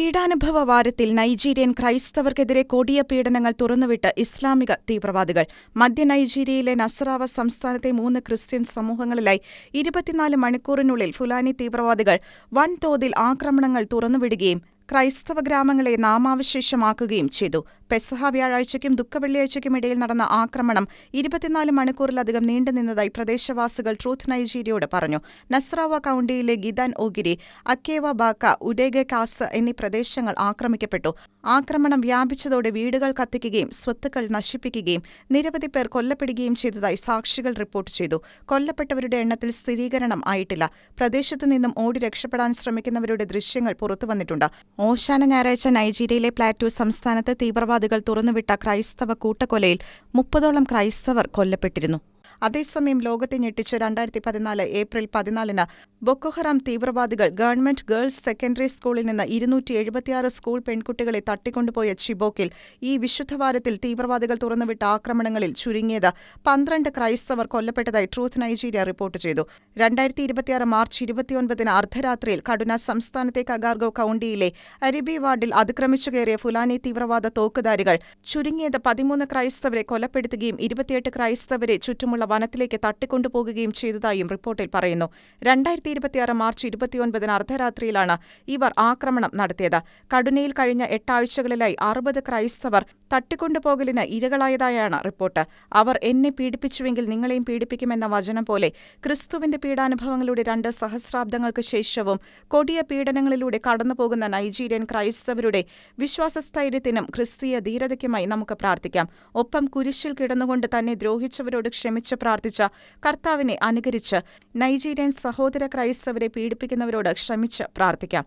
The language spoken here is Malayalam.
പീഡാനുഭവ വാരത്തിൽ നൈജീരിയൻ ക്രൈസ്തവർക്കെതിരെ കൊടിയ പീഡനങ്ങൾ തുറന്നുവിട്ട് ഇസ്ലാമിക തീവ്രവാദികൾ. മധ്യ നൈജീരിയയിലെ നസ്രാവ സംസ്ഥാനത്തെ 3 ക്രിസ്ത്യൻ സമൂഹങ്ങളിലായി 24 മണിക്കൂറിനുള്ളിൽ ഫുലാനി തീവ്രവാദികൾ വൻതോതിൽ ആക്രമണങ്ങൾ തുറന്നുവിടുകയും ക്രൈസ്തവ ഗ്രാമങ്ങളെ നാമാവശേഷമാക്കുകയും ചെയ്തു. പെസഹ വ്യാഴാഴ്ചയ്ക്കും ദുഃഖവെള്ളിയാഴ്ചയ്ക്കും ഇടയിൽ നടന്ന ആക്രമണം 24 മണിക്കൂറിലധികം നീണ്ടുനിന്നതായി പ്രദേശവാസികൾ ട്രൂത്ത് നൈജീരിയയോട് പറഞ്ഞു. നസ്രാവ കൗണ്ടിയിലെ ഗിദാൻ ഓഗിരി, അക്കേവ ബാക്ക, ഉഡേഗെ കാസ് എന്നീ പ്രദേശങ്ങൾ ആക്രമിക്കപ്പെട്ടു. ആക്രമണം വ്യാപിച്ചതോടെ വീടുകൾ കത്തിക്കുകയും സ്വത്തുക്കൾ നശിപ്പിക്കുകയും നിരവധി പേർ കൊല്ലപ്പെടുകയും ചെയ്തതായി സാക്ഷികൾ റിപ്പോർട്ട് ചെയ്തു. കൊല്ലപ്പെട്ടവരുടെ എണ്ണത്തിൽ സ്ഥിരീകരണം ആയിട്ടില്ല. പ്രദേശത്തു നിന്നും ഓടി രക്ഷപ്പെടാൻ ശ്രമിക്കുന്നവരുടെ ദൃശ്യങ്ങൾ പുറത്തുവന്നിട്ടുണ്ട്. ഓശാന ഞായറാഴ്ച നൈജീരിയയിലെ പ്ലാറ്റു സംസ്ഥാനത്ത് തീവ്രവാദികൾ തുറന്നുവിട്ട ക്രൈസ്തവ കൂട്ടക്കൊലയിൽ 30ഓളം ക്രൈസ്തവർ കൊല്ലപ്പെട്ടിരുന്നു. അതേസമയം ലോകത്തെ ഞെട്ടിച്ച് 2014 ഏപ്രിൽ 14-ന് ബൊക്കോഹറാം തീവ്രവാദികൾ ഗവൺമെന്റ് ഗേൾസ് സെക്കൻഡറി സ്കൂളിൽ നിന്ന് 276 സ്കൂൾ പെൺകുട്ടികളെ തട്ടിക്കൊണ്ടുപോയ ചിബോക്കിൽ ഈ വിശുദ്ധവാരത്തിൽ തീവ്രവാദികൾ തുറന്നുവിട്ട ആക്രമണങ്ങളിൽ ചുരുങ്ങിയത് 12 ക്രൈസ്തവർ കൊല്ലപ്പെട്ടതായി ട്രൂത്ത് നൈജീരിയ റിപ്പോർട്ട് ചെയ്തു. 2026 മാർച്ച് 29-ന് അർദ്ധരാത്രിയിൽ കടുന സംസ്ഥാനത്തെ കഗാർഗോ കൗണ്ടിയിലെ അരിബി വാർഡിൽ അതിക്രമിച്ചു കയറിയ ഫുലാനി തീവ്രവാദ തോക്കുധാരികൾ ചുരുങ്ങിയത് 13 ക്രൈസ്തവരെ കൊലപ്പെടുത്തുകയും 28 ക്രൈസ്തവരെ ചുറ്റുമുള്ള വനത്തിലേക്ക് തട്ടിക്കൊണ്ടുപോകുകയും ചെയ്തതായും റിപ്പോർട്ടിൽ പറയുന്നു. 2026 മാർച്ച് 29-ന് അർദ്ധരാത്രിയിലാണ് ഇവർ ആക്രമണം നടത്തിയത്. കടുനയിൽ കഴിഞ്ഞ 8 ആഴ്ചകളിലായി 60 ക്രൈസ്തവർ തട്ടിക്കൊണ്ടുപോകലിന് ഇരകളായതായാണ് റിപ്പോർട്ട്. അവർ എന്നെ പീഡിപ്പിച്ചുവെങ്കിൽ നിങ്ങളെയും പീഡിപ്പിക്കുമെന്ന വചനം പോലെ ക്രിസ്തുവിന്റെ പീഡാനുഭവങ്ങളുടെ 2 സഹസ്രാബ്ദങ്ങൾക്ക് ശേഷവും കൊടിയ പീഡനങ്ങളിലൂടെ കടന്നുപോകുന്ന നൈജീരിയൻ ക്രൈസ്തവരുടെ വിശ്വാസസ്ഥൈര്യത്തിനും ക്രിസ്തീയ ധീരതയ്ക്കുമായി നമുക്ക് പ്രാർത്ഥിക്കാം. ഒപ്പം കുരിശിൽ കിടന്നുകൊണ്ട് തന്നെ ദ്രോഹിച്ചവരോട് ക്ഷമിച്ച് പ്രാർത്ഥിച്ച കർത്താവിനെ അനുകരിച്ച് നൈജീരിയൻ സഹോദര ക്രൈസ്തവരെ പീഡിപ്പിക്കുന്നവരോട് ക്ഷമിച്ച് പ്രാർത്ഥിക്കാം.